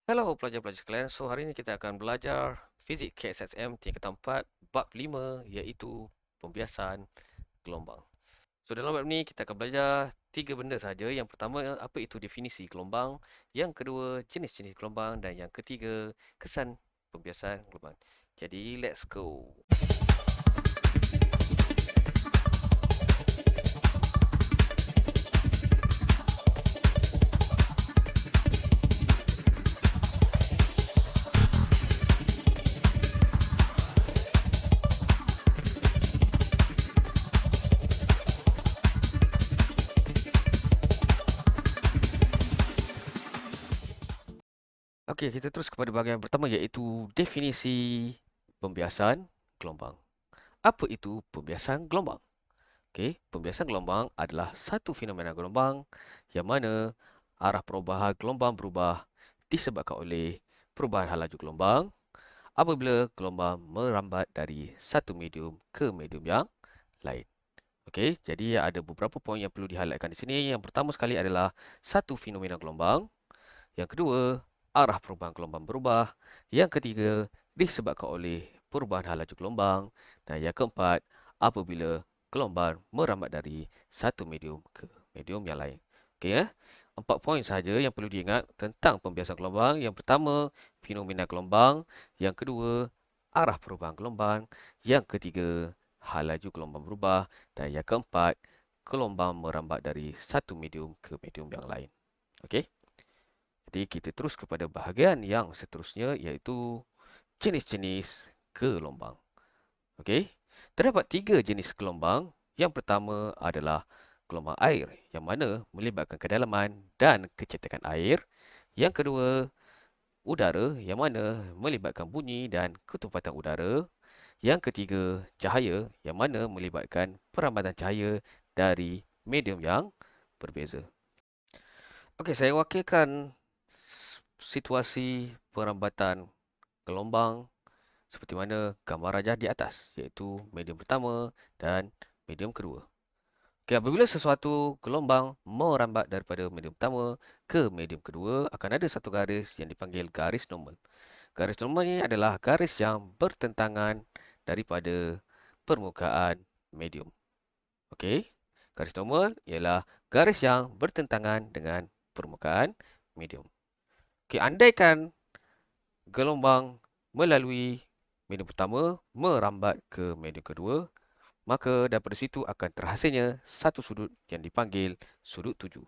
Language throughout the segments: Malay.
Hello pelajar-pelajar sekalian. So hari ini kita akan belajar Fizik KSSM tingkatan 4 bab 5 iaitu pembiasan gelombang. So dalam bab ni kita akan belajar tiga benda saja. Yang pertama apa itu definisi gelombang, yang kedua jenis-jenis gelombang dan yang ketiga kesan pembiasan gelombang. Jadi let's go. Okey, kita terus kepada bahagian pertama iaitu definisi pembiasan gelombang. Apa itu pembiasan gelombang? Okey, pembiasan gelombang adalah satu fenomena gelombang yang mana arah perubahan gelombang berubah disebabkan oleh perubahan hal laju gelombang apabila gelombang merambat dari satu medium ke medium yang lain. Okey, jadi ada beberapa poin yang perlu di-highlightkan di sini. Yang pertama sekali adalah satu fenomena gelombang. Yang kedua, arah perubahan gelombang berubah. Yang ketiga, disebabkan oleh perubahan hal laju gelombang. Dan yang keempat, apabila gelombang merambat dari satu medium ke medium yang lain. Okey ya. 4 poin sahaja yang perlu diingat tentang pembiasan gelombang. Yang pertama, fenomena gelombang. Yang kedua, arah perubahan gelombang. Yang ketiga, hal laju gelombang berubah. Dan yang keempat, gelombang merambat dari satu medium ke medium yang lain. Okey. Jadi kita terus kepada bahagian yang seterusnya iaitu jenis-jenis gelombang. Okey. Terdapat tiga jenis gelombang. Yang pertama adalah gelombang air yang mana melibatkan kedalaman dan kecetakan air. Yang kedua, udara yang mana melibatkan bunyi dan ketempatan udara. Yang ketiga, cahaya yang mana melibatkan perambatan cahaya dari medium yang berbeza. Okey, saya wakilkan situasi perambatan gelombang seperti mana gambar rajah di atas, iaitu medium pertama dan medium kedua. Okey, apabila sesuatu gelombang merambat daripada medium pertama ke medium kedua, akan ada satu garis yang dipanggil garis normal. Garis normal ini adalah garis yang bertentangan daripada permukaan medium. Okey, garis normal ialah garis yang bertentangan dengan permukaan medium. Okey, andaikan gelombang melalui medium pertama merambat ke medium kedua, maka daripada situ akan terhasilnya satu sudut yang dipanggil sudut tuju.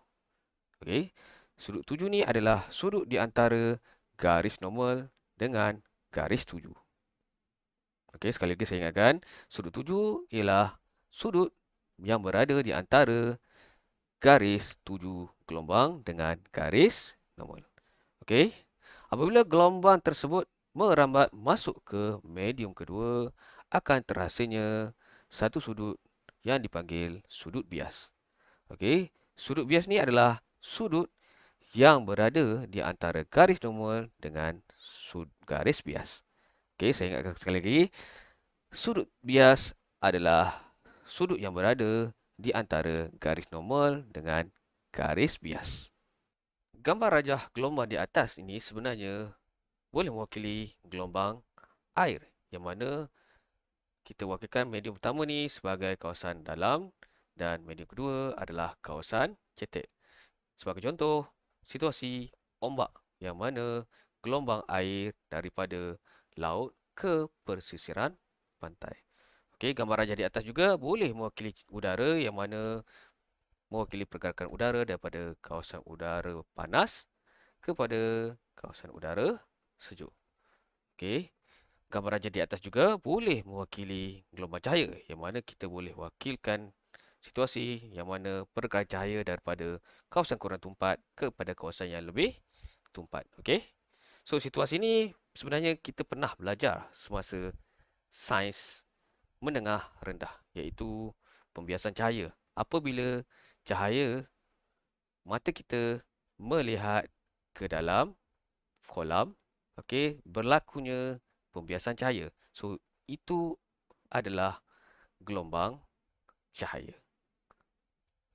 Okey, sudut tuju ni adalah sudut di antara garis normal dengan garis tuju. Okey, sekali lagi saya ingatkan, sudut tuju ialah sudut yang berada di antara garis tuju gelombang dengan garis normal. Okey, apabila gelombang tersebut merambat masuk ke medium kedua, akan terhasilnya satu sudut yang dipanggil sudut bias. Okey, sudut bias ni adalah sudut yang berada di antara garis normal dengan garis bias. Okey, saya ingatkan sekali lagi, sudut bias adalah sudut yang berada di antara garis normal dengan garis bias. Gambar rajah gelombang di atas ini sebenarnya boleh mewakili gelombang air yang mana kita wakilkan medium pertama ni sebagai kawasan dalam dan medium kedua adalah kawasan cetek. Sebagai contoh, situasi ombak yang mana gelombang air daripada laut ke persisiran pantai. Okey, gambar rajah di atas juga boleh mewakili udara yang mana mewakili pergerakan udara daripada kawasan udara panas kepada kawasan udara sejuk. Okey, gambar rajah di atas juga boleh mewakili gelombang cahaya yang mana kita boleh wakilkan situasi yang mana pergerakan cahaya daripada kawasan kurang tumpat kepada kawasan yang lebih tumpat. Okey. So situasi ini sebenarnya kita pernah belajar semasa sains menengah rendah iaitu pembiasan cahaya. Apabila cahaya mata kita melihat ke dalam kolam, okey, berlakunya pembiasan cahaya. So itu adalah gelombang cahaya.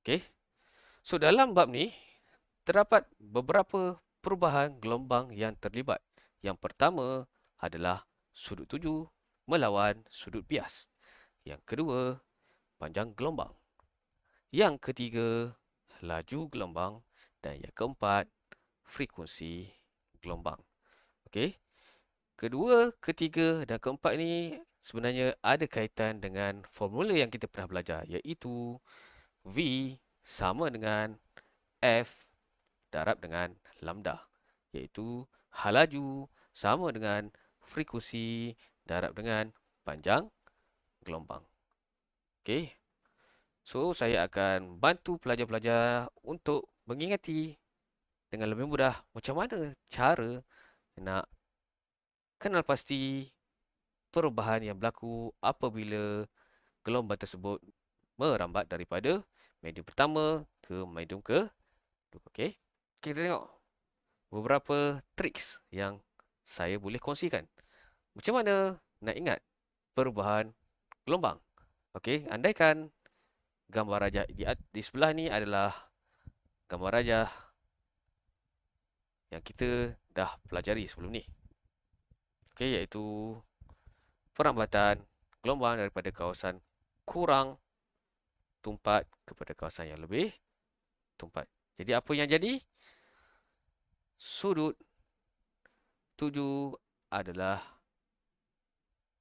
Okey. So dalam bab ni terdapat beberapa perubahan gelombang yang terlibat. Yang pertama adalah sudut tuju melawan sudut bias. Yang kedua, panjang gelombang. Yang ketiga, laju gelombang. Dan yang keempat, frekuensi gelombang. Okey. Kedua, ketiga dan keempat ni sebenarnya ada kaitan dengan formula yang kita pernah belajar, iaitu V sama dengan F darab dengan lambda, iaitu hal laju sama dengan frekuensi darab dengan panjang gelombang. Okey. So, saya akan bantu pelajar-pelajar untuk mengingati dengan lebih mudah macam mana cara nak kenal pasti perubahan yang berlaku apabila gelombang tersebut merambat daripada medium pertama ke medium kedua. Okey. Kita tengok beberapa triks yang saya boleh kongsikan. Macam mana nak ingat perubahan gelombang? Okey, andaikan gambar rajah di sebelah ni adalah gambar rajah yang kita dah pelajari sebelum ni. Okey, iaitu perambatan gelombang daripada kawasan kurang tumpat kepada kawasan yang lebih tumpat. Jadi apa yang jadi? Sudut tuju adalah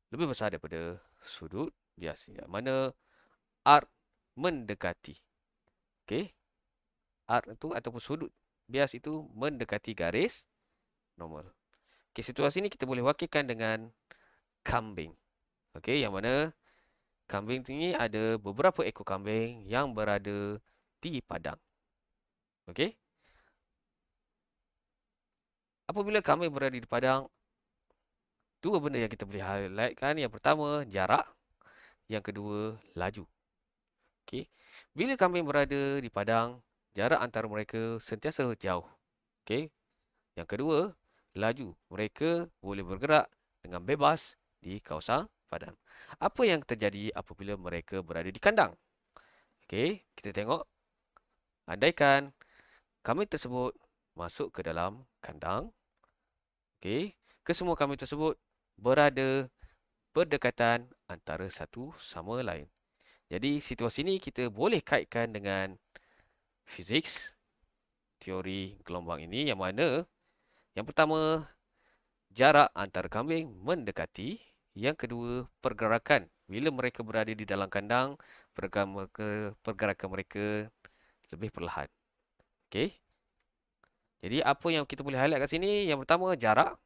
lebih besar daripada sudut bias. Yang mana arc mendekati. Okey. Arc itu ataupun sudut bias itu mendekati garis normal. Okey, situasi ini kita boleh wakilkan dengan kambing. Okey, yang mana kambing ini ada beberapa ekor kambing yang berada di padang. Okey. Apabila kambing berada di padang, dua benda yang kita boleh highlightkan. Yang pertama, jarak. Yang kedua, laju. Okey. Bila kambing berada di padang, jarak antara mereka sentiasa jauh. Okey. Yang kedua, laju. Mereka boleh bergerak dengan bebas di kawasan padang. Apa yang terjadi apabila mereka berada di kandang? Okey, kita tengok. Andaikan kambing tersebut masuk ke dalam kandang. Okey, kesemua kambing tersebut berada berdekatan antara satu sama lain. Jadi situasi ini kita boleh kaitkan dengan fizik, teori gelombang ini, yang mana yang pertama, jarak antara kambing mendekati. Yang kedua, pergerakan. Bila mereka berada di dalam kandang, pergerakan mereka lebih perlahan. Okey. Jadi apa yang kita boleh highlight kat sini? Yang pertama, jarak.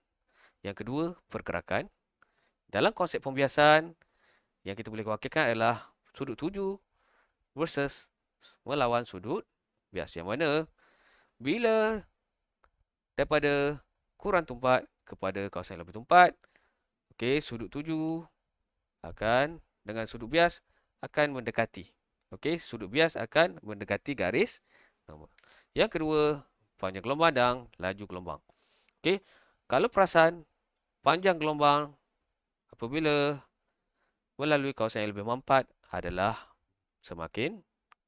Yang kedua, pergerakan. Dalam konsep pembiasan, yang kita boleh wakilkan adalah sudut tuju versus melawan sudut bias. Yang mana bila daripada kurang tumpat kepada kawasan yang lebih tumpat, okey, sudut tuju akan dengan sudut bias akan mendekati. Okey, sudut bias akan mendekati garis normal. Yang kedua, panjang gelombang dan laju gelombang. Okey, kalau perasan panjang gelombang apabila melalui kawasan yang lebih mampat adalah semakin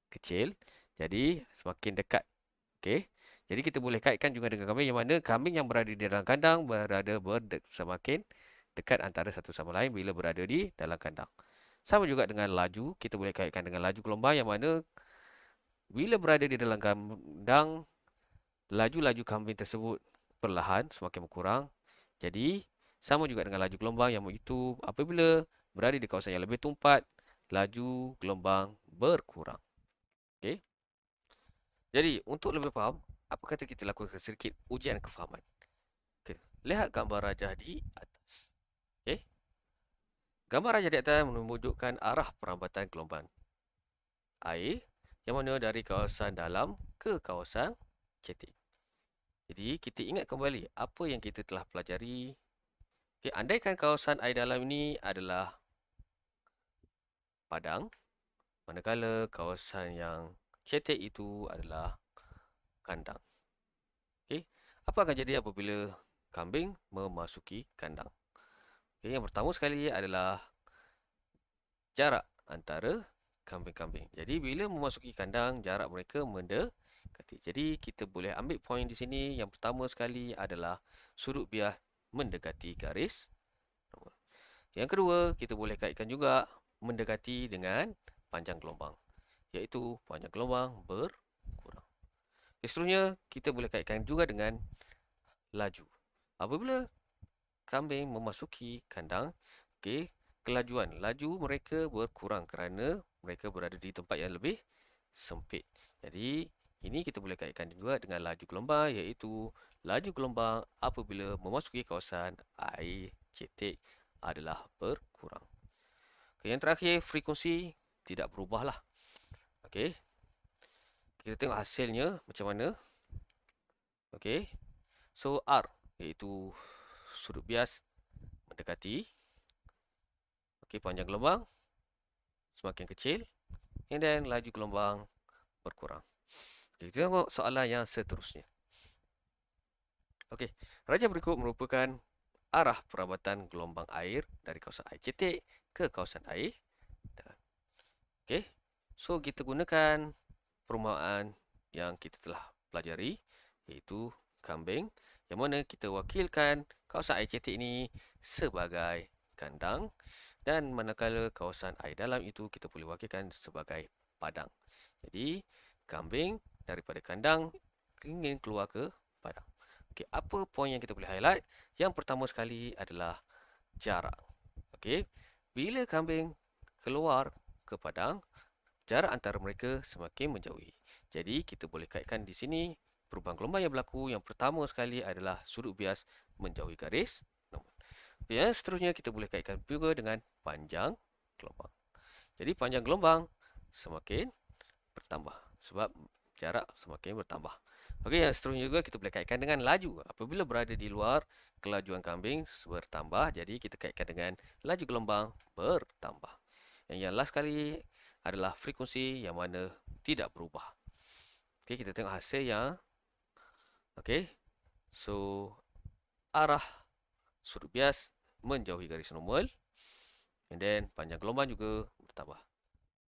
kecil, jadi semakin dekat. Okey. Jadi kita boleh kaitkan juga dengan kambing, yang mana kambing yang berada di dalam kandang berada semakin dekat antara satu sama lain bila berada di dalam kandang. Sama juga dengan laju, kita boleh kaitkan dengan laju gelombang, yang mana bila berada di dalam kandang, laju-laju kambing tersebut perlahan semakin berkurang. Jadi sama juga dengan laju gelombang, yang itu apabila berada di kawasan yang lebih tumpat, laju gelombang berkurang. Okey. Jadi untuk lebih faham, apa kata kita lakukan sedikit ujian kefahaman. Okay. Lihat gambar rajah di atas. Okay. Gambar rajah di atas menunjukkan arah perambatan gelombang air yang mana dari kawasan dalam ke kawasan cetek. Jadi kita ingat kembali apa yang kita telah pelajari. Okay. Andaikan kawasan air dalam ini adalah padang, manakala kawasan yang cetek itu adalah kandang. Okay. Apa akan jadi apabila kambing memasuki kandang? Okay, yang pertama sekali adalah jarak antara kambing-kambing. Jadi bila memasuki kandang, jarak mereka mendekati. cetek. Jadi kita boleh ambil poin di sini. Yang pertama sekali adalah sudut bias mendekati garis normal. Yang kedua, kita boleh kaitkan juga mendekati dengan panjang gelombang, iaitu panjang gelombang berkurang. Seterusnya, kita boleh kaitkan juga dengan laju. Apabila kambing memasuki kandang, okey, kelajuan laju mereka berkurang kerana mereka berada di tempat yang lebih sempit. Jadi, ini kita boleh kaitkan juga dengan laju gelombang, iaitu laju gelombang apabila memasuki kawasan air cetek adalah berkurang. Okay, yang terakhir, frekuensi tidak berubahlah. Okey, kita tengok hasilnya macam mana. Okey, so R iaitu sudut bias mendekati. Okey, panjang gelombang semakin kecil, and then laju gelombang berkurang. Okay, kita tengok soalan yang seterusnya. Okey, raja berikut merupakan arah perambatan gelombang air dari kawasan air cetek ke kawasan air dalam. Okey, so kita gunakan perumpamaan yang kita telah pelajari, iaitu kambing, yang mana kita wakilkan kawasan air cetek ini sebagai kandang, dan manakala kawasan air dalam itu kita boleh wakilkan sebagai padang. Jadi, kambing daripada kandang ingin keluar ke padang. Okey, apa poin yang kita boleh highlight? Yang pertama sekali adalah jarak. Okey, bila kambing keluar ke padang, jarak antara mereka semakin menjauhi. Jadi, kita boleh kaitkan di sini perubahan gelombang yang berlaku. Yang pertama sekali adalah sudut bias menjauhi garis normal. Yang seterusnya kita boleh kaitkan juga dengan panjang gelombang. Jadi, panjang gelombang semakin bertambah sebab jarak semakin bertambah. Okey, yang seterusnya juga kita boleh kaitkan dengan laju. Apabila berada di luar, kelajuan kambing bertambah. Jadi, kita kaitkan dengan laju gelombang bertambah. Yang last kali adalah frekuensi yang mana tidak berubah. Okey, kita tengok hasil yang okey. So, arah sudut bias menjauhi garis normal, and then panjang gelombang juga bertambah.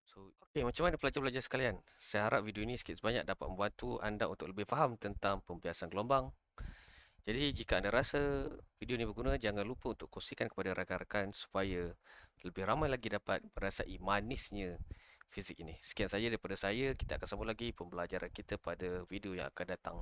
So, okey, macam mana pelajar-pelajar sekalian? Saya harap video ini sikit sebanyak dapat membantu anda untuk lebih faham tentang pembiasan gelombang. Jadi, jika anda rasa video ini berguna, jangan lupa untuk kongsikan kepada rakan-rakan supaya lebih ramai lagi dapat merasai manisnya fizik ini. Sekian saja daripada saya. Kita akan sambung lagi pembelajaran kita pada video yang akan datang.